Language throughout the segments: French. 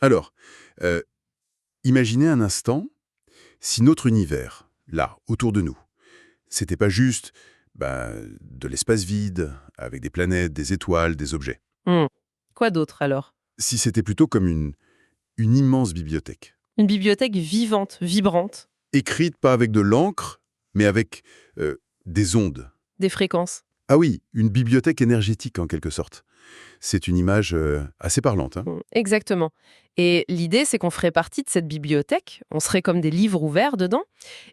Alors, euh, imaginez un instant si notre univers, là, autour de nous, c'était pas juste de l'espace vide, avec des planètes, des étoiles, des objets. Hmm. Quoi d'autre alors? Si c'était plutôt comme une immense bibliothèque. Une bibliothèque vivante, vibrante, Écrite pas avec de l'encre, mais avec des ondes. des fréquences. Ah oui, une bibliothèque énergétique en quelque sorte. C'est une image assez parlante, hein. Exactement. Et l'idée, c'est qu'on ferait partie de cette bibliothèque, on serait comme des livres ouverts dedans.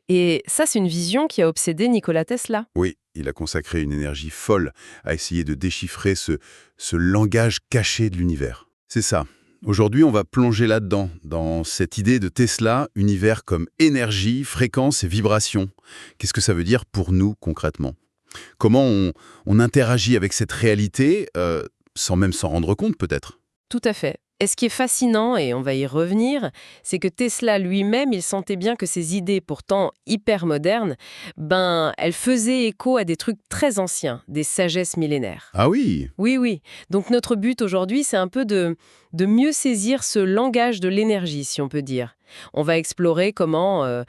Et ça, c'est une vision qui a obsédé Nikola Tesla. Oui, il a consacré une énergie folle à essayer de déchiffrer ce langage caché de l'univers. C'est ça. Aujourd'hui, on va plonger là-dedans, dans cette idée de Tesla, univers comme énergie, fréquence et vibration. Qu'est-ce que ça veut dire pour nous concrètement? Comment on interagit avec cette réalité, sans même s'en rendre compte peut-être? Tout à fait. Et ce qui est fascinant, et on va y revenir, c'est que Tesla lui-même, il sentait bien que ses idées, pourtant hyper modernes, elles faisaient écho à des trucs très anciens, des sagesses millénaires. Ah oui. Oui, oui. Donc notre but aujourd'hui, c'est un peu de mieux saisir ce langage de l'énergie, si on peut dire. On va explorer comment,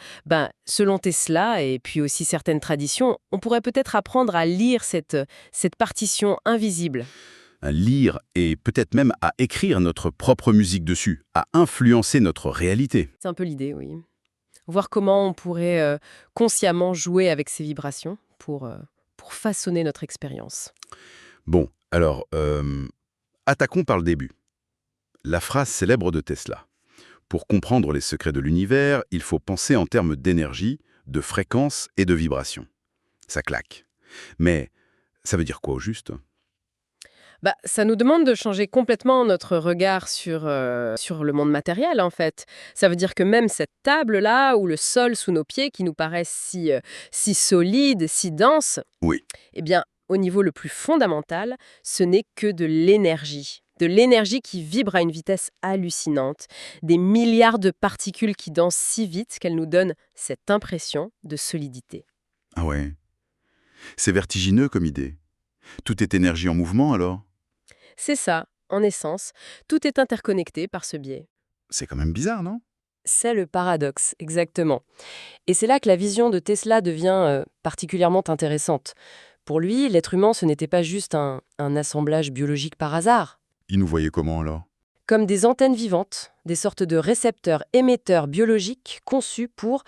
selon Tesla et puis aussi certaines traditions, on pourrait peut-être apprendre à lire cette partition invisible. À lire et peut-être même à écrire notre propre musique dessus, à influencer notre réalité. C'est un peu l'idée, oui. Voir comment on pourrait consciemment jouer avec ces vibrations pour façonner notre expérience. Bon, alors, attaquons par le début. La phrase célèbre de Tesla. Pour comprendre les secrets de l'univers, il faut penser en termes d'énergie, de fréquence et de vibration. Ça claque. Mais ça veut dire quoi au juste? Ça nous demande de changer complètement notre regard sur le monde matériel, en fait. Ça veut dire que même cette table-là, ou le sol sous nos pieds, qui nous paraissent si solide, si dense, Oui. eh bien, au niveau le plus fondamental, ce n'est que de l'énergie. De l'énergie qui vibre à une vitesse hallucinante. Des milliards de particules qui dansent si vite qu'elles nous donnent cette impression de solidité. Ah ouais. C'est vertigineux comme idée. Tout est énergie en mouvement alors? C'est ça, en essence, tout est interconnecté par ce biais. C'est quand même bizarre, non? C'est le paradoxe, exactement. Et c'est là que la vision de Tesla devient particulièrement intéressante. Pour lui, l'être humain, ce n'était pas juste un assemblage biologique par hasard. Il nous voyait comment alors? Comme des antennes vivantes, des sortes de récepteurs émetteurs biologiques conçus pour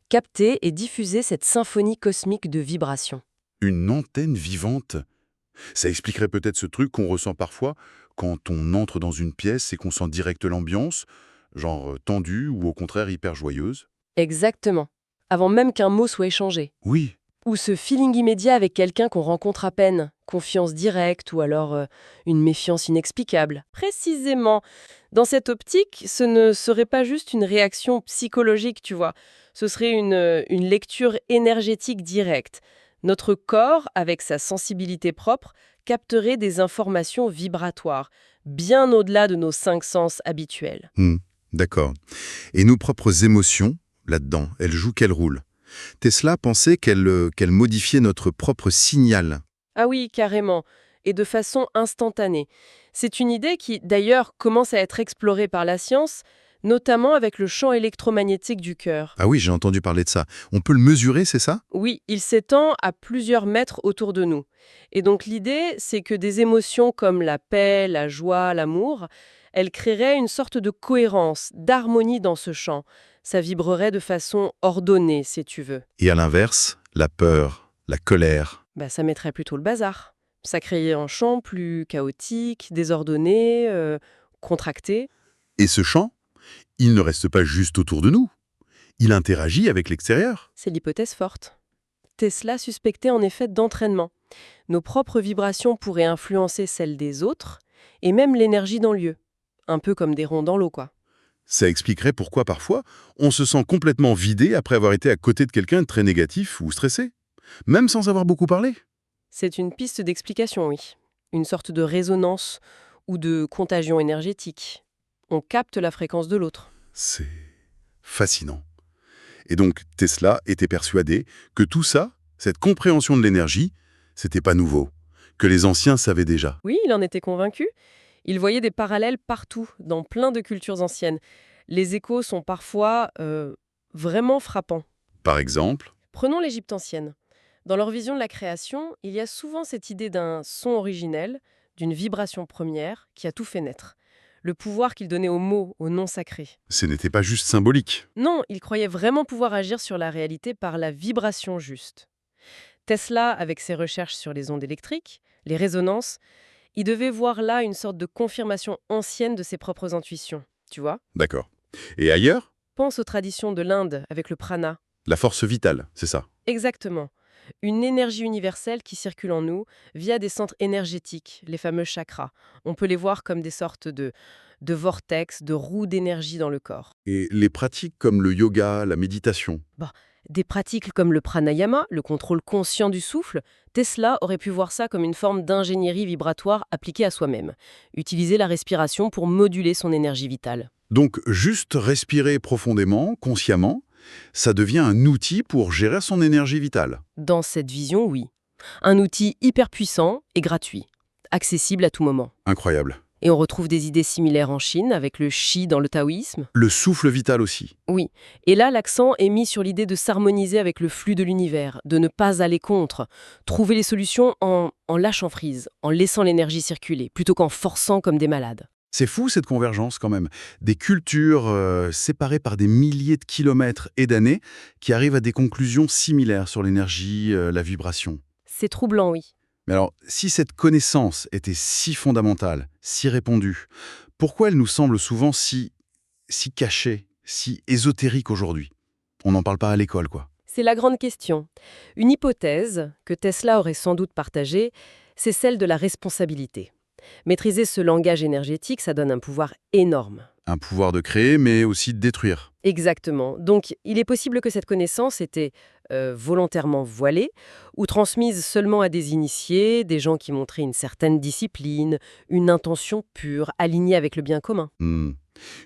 capter et diffuser cette symphonie cosmique de vibrations. Une antenne vivante? Ça expliquerait peut-être ce truc qu'on ressent parfois quand on entre dans une pièce et qu'on sent direct l'ambiance, genre tendue ou au contraire hyper joyeuse. Exactement. Avant même qu'un mot soit échangé. Oui. Ou ce feeling immédiat avec quelqu'un qu'on rencontre à peine, confiance directe ou alors une méfiance inexplicable. Précisément, dans cette optique, ce ne serait pas juste une réaction psychologique, tu vois. Ce serait une lecture énergétique directe. Notre corps, avec sa sensibilité propre, capterait des informations vibratoires, bien au-delà de nos cinq sens habituels. D'accord. Et nos propres émotions, là-dedans, elles jouent quel rôle? Tesla pensait qu'elle modifiait notre propre signal. Ah oui, carrément, et de façon instantanée. C'est une idée qui, d'ailleurs, commence à être explorée par la science, notamment avec le champ électromagnétique du cœur. Ah oui, j'ai entendu parler de ça. On peut le mesurer, c'est ça? Oui, il s'étend à plusieurs mètres autour de nous. Et donc l'idée, c'est que des émotions comme la paix, la joie, l'amour, elles créeraient une sorte de cohérence, d'harmonie dans ce champ. Ça vibrerait de façon ordonnée, si tu veux. Et à l'inverse, la peur, la colère. Ça mettrait plutôt le bazar. Ça créerait un champ plus chaotique, désordonné, contracté. Et ce champ, il ne reste pas juste autour de nous. Il interagit avec l'extérieur. C'est l'hypothèse forte. Tesla suspectait en effet d'entraînement. Nos propres vibrations pourraient influencer celles des autres, et même l'énergie dans le lieu. Un peu comme des ronds dans l'eau, quoi. Ça expliquerait pourquoi parfois on se sent complètement vidé après avoir été à côté de quelqu'un de très négatif ou stressé, même sans avoir beaucoup parlé. C'est une piste d'explication, oui. Une sorte de résonance ou de contagion énergétique. On capte la fréquence de l'autre. C'est fascinant. Et donc Tesla était persuadé que tout ça, cette compréhension de l'énergie, c'était pas nouveau, que les anciens savaient déjà. Oui, il en était convaincu. Il voyait des parallèles partout, dans plein de cultures anciennes. Les échos sont parfois vraiment frappants. Par exemple, Prenons l'Égypte ancienne. Dans leur vision de la création, il y a souvent cette idée d'un son originel, d'une vibration première, qui a tout fait naître. Le pouvoir qu'il donnait aux mots, aux noms sacrés. ce n'était pas juste symbolique. Non, il croyait vraiment pouvoir agir sur la réalité par la vibration juste. Tesla, avec ses recherches sur les ondes électriques, les résonances, il devait voir là une sorte de confirmation ancienne de ses propres intuitions. Tu vois? D'accord. Et ailleurs, Pense aux traditions de l'Inde avec le prana. la force vitale, c'est ça. Exactement. Une énergie universelle qui circule en nous via des centres énergétiques, les fameux chakras. On peut les voir comme des sortes de vortex, de roues d'énergie dans le corps. Et les pratiques comme le yoga, la méditation, Des pratiques comme le pranayama, le contrôle conscient du souffle, Tesla aurait pu voir ça comme une forme d'ingénierie vibratoire appliquée à soi-même. Utiliser la respiration pour moduler son énergie vitale. donc juste respirer profondément, consciemment, ça devient un outil pour gérer son énergie vitale. Dans cette vision, oui. Un outil hyper puissant et gratuit, accessible à tout moment. Incroyable. Et on retrouve des idées similaires en Chine avec le Qi dans le taoïsme. Le souffle vital aussi. Oui. Et là, l'accent est mis sur l'idée de s'harmoniser avec le flux de l'univers, de ne pas aller contre, trouver les solutions en lâchant prise, en laissant l'énergie circuler, plutôt qu'en forçant comme des malades. C'est fou cette convergence quand même. Des cultures séparées par des milliers de kilomètres et d'années qui arrivent à des conclusions similaires sur l'énergie, la vibration. C'est troublant, oui. Mais alors, si cette connaissance était si fondamentale, si répandue, pourquoi elle nous semble souvent si cachée, si ésotérique aujourd'hui? On n'en parle pas à l'école, quoi. C'est la grande question. Une hypothèse que Tesla aurait sans doute partagée, c'est celle de la responsabilité. Maîtriser ce langage énergétique, ça donne un pouvoir énorme. Un pouvoir de créer, mais aussi de détruire. Exactement. Donc, il est possible que cette connaissance était volontairement voilée ou transmise seulement à des initiés, des gens qui montraient une certaine discipline, une intention pure, alignée avec le bien commun, Hmm.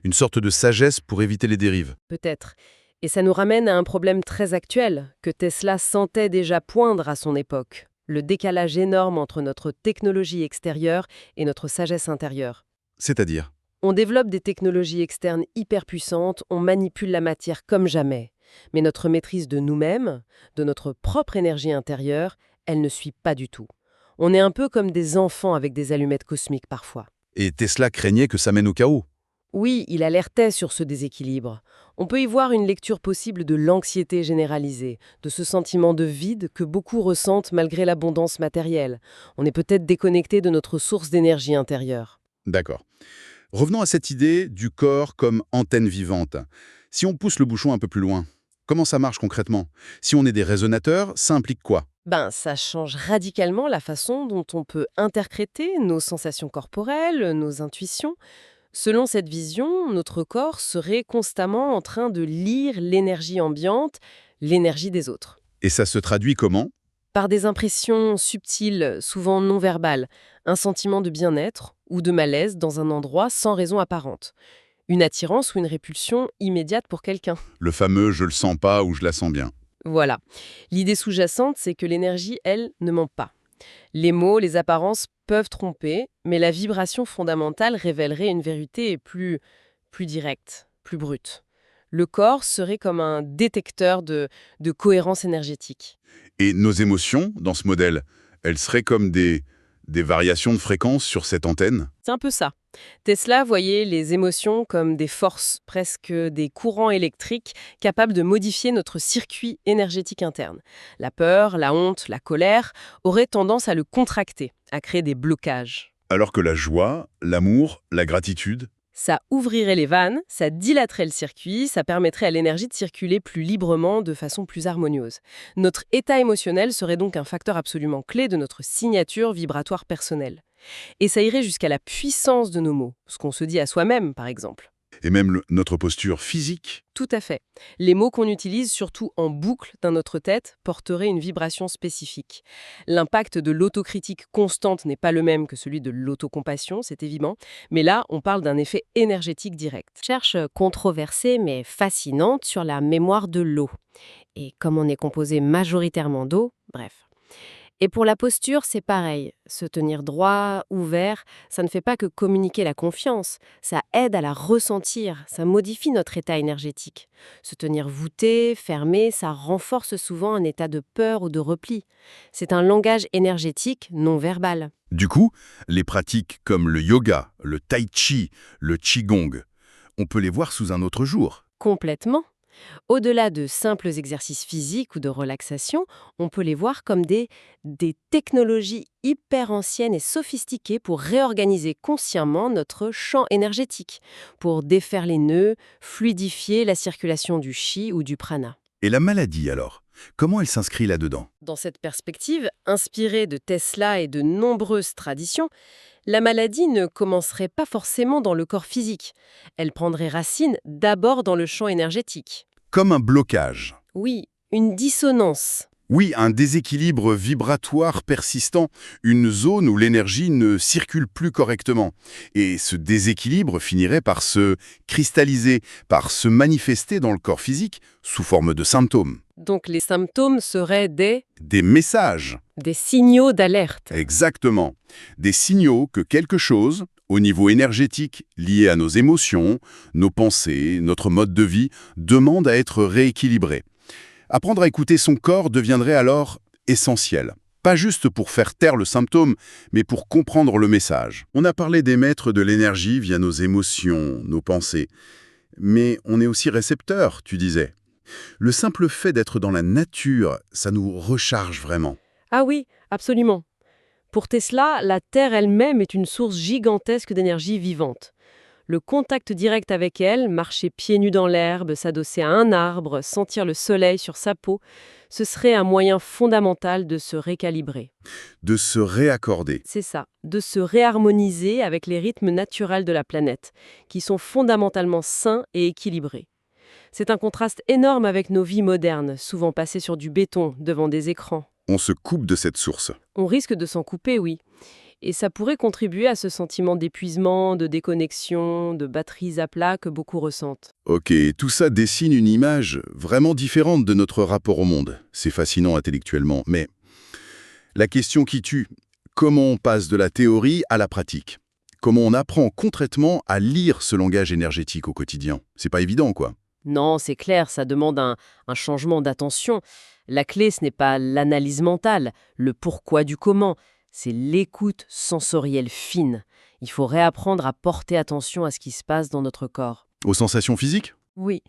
Une sorte de sagesse pour éviter les dérives. peut-être. Et ça nous ramène à un problème très actuel, que Tesla sentait déjà poindre à son époque. Le décalage énorme entre notre technologie extérieure et notre sagesse intérieure. C'est-à-dire, On développe des technologies externes hyper puissantes, on manipule la matière comme jamais. Mais notre maîtrise de nous-mêmes, de notre propre énergie intérieure, elle ne suit pas du tout. On est un peu comme des enfants avec des allumettes cosmiques parfois. et Tesla craignait que ça mène au chaos. Oui, il alertait sur ce déséquilibre. On peut y voir une lecture possible de l'anxiété généralisée, de ce sentiment de vide que beaucoup ressentent malgré l'abondance matérielle. On est peut-être déconnecté de notre source d'énergie intérieure. D'accord. Revenons à cette idée du corps comme antenne vivante. Si on pousse le bouchon un peu plus loin, comment ça marche concrètement? Si on est des résonateurs, ça implique quoi? Ça change radicalement la façon dont on peut interpréter nos sensations corporelles, nos intuitions. Selon cette vision, notre corps serait constamment en train de lire l'énergie ambiante, l'énergie des autres. Et ça se traduit comment? Par des impressions subtiles, souvent non verbales, un sentiment de bien-être ou de malaise dans un endroit sans raison apparente. Une attirance ou une répulsion immédiate pour quelqu'un. Le fameux «je le sens pas» ou «je la sens bien». Voilà. L'idée sous-jacente, c'est que l'énergie, elle, ne ment pas. Les mots, les apparences peuvent tromper, mais la vibration fondamentale révélerait une vérité plus directe, plus brute. Le corps serait comme un détecteur de cohérence énergétique. Et nos émotions, dans ce modèle, elles seraient comme des variations de fréquence sur cette antenne? C'est un peu ça. Tesla voyait les émotions comme des forces, presque des courants électriques capables de modifier notre circuit énergétique interne. La peur, la honte, la colère auraient tendance à le contracter, à créer des blocages. Alors que la joie, l'amour, la gratitude, Ça ouvrirait les vannes, ça dilaterait le circuit, ça permettrait à l'énergie de circuler plus librement, de façon plus harmonieuse. Notre état émotionnel serait donc un facteur absolument clé de notre signature vibratoire personnelle. Et ça irait jusqu'à la puissance de nos mots, ce qu'on se dit à soi-même, par exemple. et même notre posture physique, Tout à fait. Les mots qu'on utilise, surtout en boucle dans notre tête, porteraient une vibration spécifique. L'impact de l'autocritique constante n'est pas le même que celui de l'autocompassion, c'est évident, mais là, on parle d'un effet énergétique direct. Recherche controversée mais fascinante sur la mémoire de l'eau. Et comme on est composé majoritairement d'eau, bref. Et pour la posture, c'est pareil. Se tenir droit, ouvert, ça ne fait pas que communiquer la confiance, ça aide à la ressentir, ça modifie notre état énergétique. Se tenir voûté, fermé, ça renforce souvent un état de peur ou de repli. C'est un langage énergétique non verbal. Du coup, les pratiques comme le yoga, le tai chi, le qigong, on peut les voir sous un autre jour. Complètement. Au-delà de simples exercices physiques ou de relaxation, on peut les voir comme des technologies hyper anciennes et sophistiquées pour réorganiser consciemment notre champ énergétique, pour défaire les nœuds, fluidifier la circulation du chi ou du prana. Et la maladie alors? Comment elle s'inscrit là-dedans? Dans cette perspective, inspirée de Tesla et de nombreuses traditions, la maladie ne commencerait pas forcément dans le corps physique. Elle prendrait racine d'abord dans le champ énergétique. Comme un blocage. Oui, une dissonance. Oui, un déséquilibre vibratoire persistant, une zone où l'énergie ne circule plus correctement. Et ce déséquilibre finirait par se cristalliser, par se manifester dans le corps physique sous forme de symptômes. Donc les symptômes seraient Des messages. des signaux d'alerte. Exactement. Des signaux que quelque chose, au niveau énergétique, lié à nos émotions, nos pensées, notre mode de vie, demande à être rééquilibré. Apprendre à écouter son corps deviendrait alors essentiel. Pas juste pour faire taire le symptôme, mais pour comprendre le message. On a parlé d'émettre de l'énergie via nos émotions, nos pensées. Mais on est aussi récepteur, tu disais. Le simple fait d'être dans la nature, ça nous recharge vraiment. Ah oui, absolument. Pour Tesla, la Terre elle-même est une source gigantesque d'énergie vivante. Le contact direct avec elle, marcher pieds nus dans l'herbe, s'adosser à un arbre, sentir le soleil sur sa peau, ce serait un moyen fondamental de se récalibrer. De se réaccorder. C'est ça, de se réharmoniser avec les rythmes naturels de la planète, qui sont fondamentalement sains et équilibrés. C'est un contraste énorme avec nos vies modernes, souvent passées sur du béton, devant des écrans. On se coupe de cette source. On risque de s'en couper, oui. Et ça pourrait contribuer à ce sentiment d'épuisement, de déconnexion, de batteries à plat que beaucoup ressentent. Ok, tout ça dessine une image vraiment différente de notre rapport au monde. C'est fascinant intellectuellement, mais la question qui tue, comment on passe de la théorie à la pratique? Comment on apprend concrètement à lire ce langage énergétique au quotidien? C'est pas évident, quoi. Non, c'est clair, ça demande un changement d'attention. La clé, ce n'est pas l'analyse mentale, le pourquoi du comment, c'est l'écoute sensorielle fine. Il faut réapprendre à porter attention à ce qui se passe dans notre corps. Aux sensations physiques? Oui.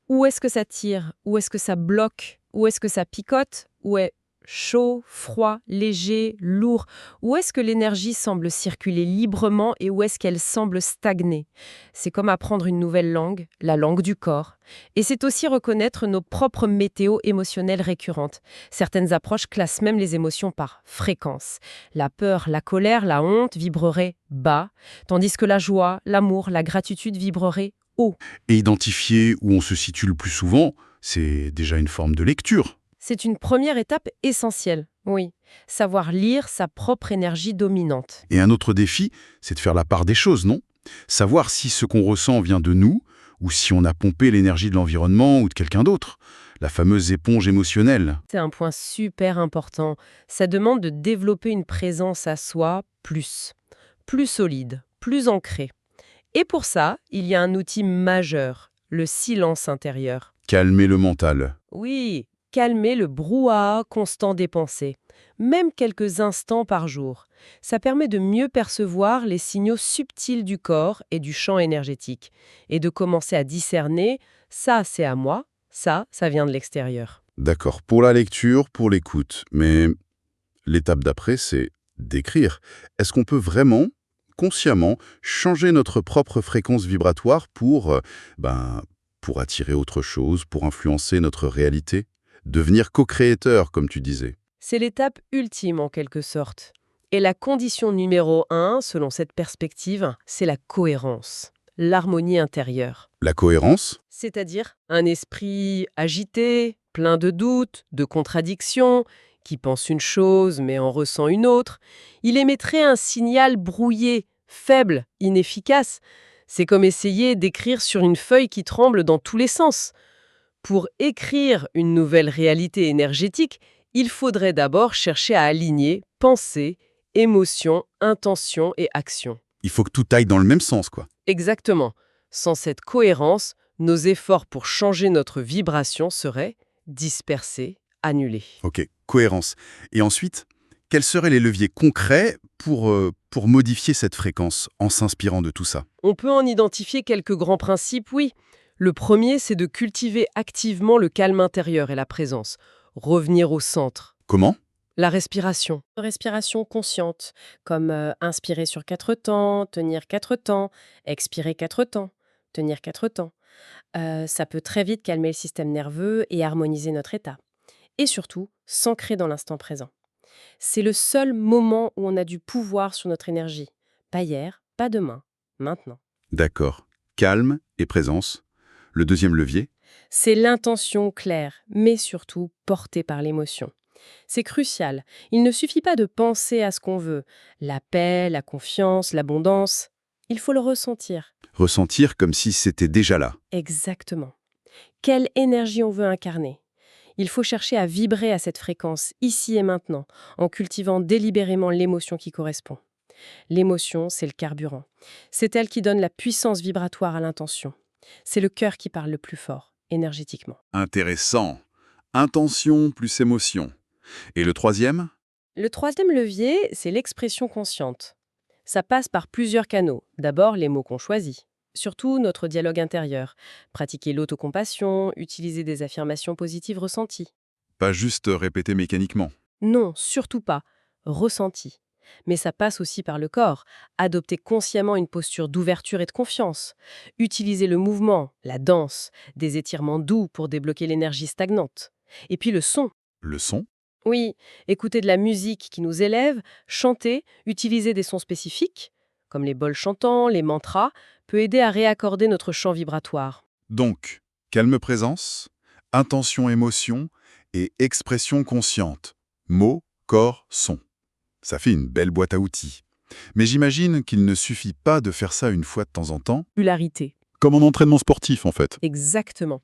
Où est-ce que ça tire? Où est-ce que ça bloque? Où est-ce que ça picote? Où est chaud, froid, léger, lourd? Où est-ce que l'énergie semble circuler librement et où est-ce qu'elle semble stagner? C'est comme apprendre une nouvelle langue, la langue du corps. Et c'est aussi reconnaître nos propres météos émotionnelles récurrentes. Certaines approches classent même les émotions par fréquence. La peur, la colère, la honte vibreraient bas, tandis que la joie, l'amour, la gratitude vibreraient haut. Et identifier où on se situe le plus souvent, c'est déjà une forme de lecture. C'est une première étape essentielle, oui. Savoir lire sa propre énergie dominante. Et un autre défi, c'est de faire la part des choses, non? Savoir si ce qu'on ressent vient de nous, ou si on a pompé l'énergie de l'environnement ou de quelqu'un d'autre. La fameuse éponge émotionnelle. C'est un point super important. Ça demande de développer une présence à soi plus solide, plus ancrée. Et pour ça, il y a un outil majeur, le silence intérieur. Calmer le mental. Oui, calmer le brouhaha constant des pensées, même quelques instants par jour. Ça permet de mieux percevoir les signaux subtils du corps et du champ énergétique, et de commencer à discerner « ça, c'est à moi », ça vient de l'extérieur. D'accord, pour la lecture, pour l'écoute. Mais l'étape d'après, c'est d'écrire. Est-ce qu'on peut vraiment, consciemment, changer notre propre fréquence vibratoire pour attirer autre chose, pour influencer notre réalité? Devenir co-créateur, comme tu disais. C'est l'étape ultime en quelque sorte. Et la condition numéro 1, selon cette perspective, c'est la cohérence, l'harmonie intérieure. La cohérence? C'est-à-dire un esprit agité, plein de doutes, de contradictions, qui pense une chose mais en ressent une autre. Il émettrait un signal brouillé, faible, inefficace. C'est comme essayer d'écrire sur une feuille qui tremble dans tous les sens. Pour écrire une nouvelle réalité énergétique, Il faudrait d'abord chercher à aligner pensée, émotion, intention et action. Il faut que tout aille dans le même sens, quoi. Exactement. Sans cette cohérence, nos efforts pour changer notre vibration seraient dispersés, annulés. Ok, cohérence. Et ensuite, quels seraient les leviers concrets pour modifier cette fréquence en s'inspirant de tout ça? On peut en identifier quelques grands principes, oui. Le premier, c'est de cultiver activement le calme intérieur et la présence. Revenir au centre. Comment? La respiration. Respiration consciente, comme inspirer sur 4 temps, tenir 4 temps, expirer 4 temps, tenir 4 temps. Ça peut très vite calmer le système nerveux et harmoniser notre état. Et surtout, s'ancrer dans l'instant présent. C'est le seul moment où on a du pouvoir sur notre énergie. Pas hier, pas demain, maintenant. D'accord. Calme et présence. Le deuxième levier? C'est l'intention claire, mais surtout portée par l'émotion. C'est crucial. Il ne suffit pas de penser à ce qu'on veut. La paix, la confiance, l'abondance. Il faut le ressentir. Ressentir comme si c'était déjà là. Exactement. Quelle énergie on veut incarner? Il faut chercher à vibrer à cette fréquence, ici et maintenant, en cultivant délibérément l'émotion qui correspond. L'émotion, c'est le carburant. C'est elle qui donne la puissance vibratoire à l'intention. C'est le cœur qui parle le plus fort, énergétiquement. Intéressant. Intention plus émotion. Et le troisième? Le troisième levier, c'est l'expression consciente. Ça passe par plusieurs canaux. D'abord, les mots qu'on choisit. Surtout notre dialogue intérieur. Pratiquer l'autocompassion, utiliser des affirmations positives ressenties. Pas juste répéter mécaniquement. Non, surtout pas. Ressenti. Mais ça passe aussi par le corps. Adopter consciemment une posture d'ouverture et de confiance. Utiliser le mouvement, la danse, des étirements doux pour débloquer l'énergie stagnante. Et puis le son. Le son? Oui, écouter de la musique qui nous élève, chanter, utiliser des sons spécifiques, comme les bols chantants, les mantras, peut aider à réaccorder notre champ vibratoire. Donc, calme présence, intention émotion et expression consciente. Mots, corps, son. Ça fait une belle boîte à outils. Mais j'imagine qu'il ne suffit pas de faire ça une fois de temps en temps. Popularité. Comme en entraînement sportif, en fait. Exactement.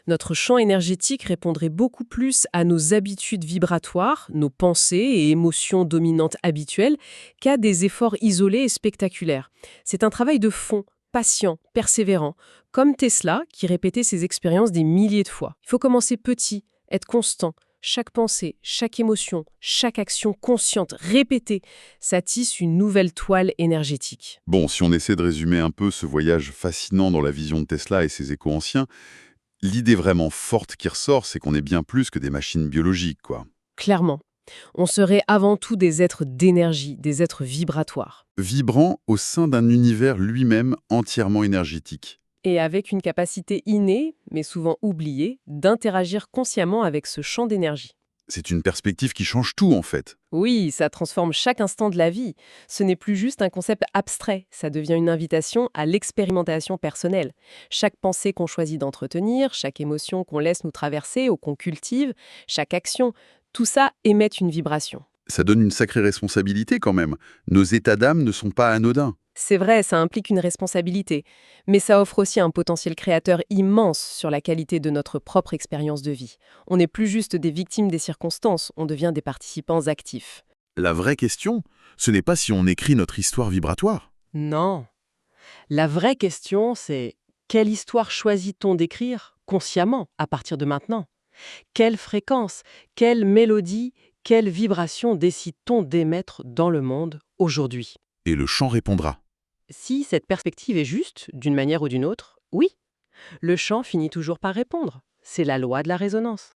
Notre champ énergétique répondrait beaucoup plus à nos habitudes vibratoires, nos pensées et émotions dominantes habituelles, qu'à des efforts isolés et spectaculaires. C'est un travail de fond, patient, persévérant, comme Tesla qui répétait ses expériences des milliers de fois. Il faut commencer petit, être constant. Chaque pensée, chaque émotion, chaque action consciente, répétée, ça tisse une nouvelle toile énergétique. Bon, si on essaie de résumer un peu ce voyage fascinant dans la vision de Tesla et ses échos anciens, l'idée vraiment forte qui ressort, c'est qu'on est bien plus que des machines biologiques, quoi. Clairement. On serait avant tout des êtres d'énergie, des êtres vibratoires. Vibrant au sein d'un univers lui-même entièrement énergétique. Et avec une capacité innée, mais souvent oubliée, d'interagir consciemment avec ce champ d'énergie. C'est une perspective qui change tout, en fait. Oui, ça transforme chaque instant de la vie. Ce n'est plus juste un concept abstrait, ça devient une invitation à l'expérimentation personnelle. Chaque pensée qu'on choisit d'entretenir, chaque émotion qu'on laisse nous traverser ou qu'on cultive, chaque action, tout ça émet une vibration. Ça donne une sacrée responsabilité quand même. Nos états d'âme ne sont pas anodins. C'est vrai, ça implique une responsabilité, mais ça offre aussi un potentiel créateur immense sur la qualité de notre propre expérience de vie. On n'est plus juste des victimes des circonstances, on devient des participants actifs. La vraie question, ce n'est pas si on écrit notre histoire vibratoire. Non. La vraie question, c'est quelle histoire choisit-on d'écrire consciemment à partir de maintenant? Quelle fréquence, quelle mélodie, quelle vibration décide-t-on d'émettre dans le monde aujourd'hui? Et le chant répondra. Si cette perspective est juste, d'une manière ou d'une autre, oui, le chant finit toujours par répondre. C'est la loi de la résonance.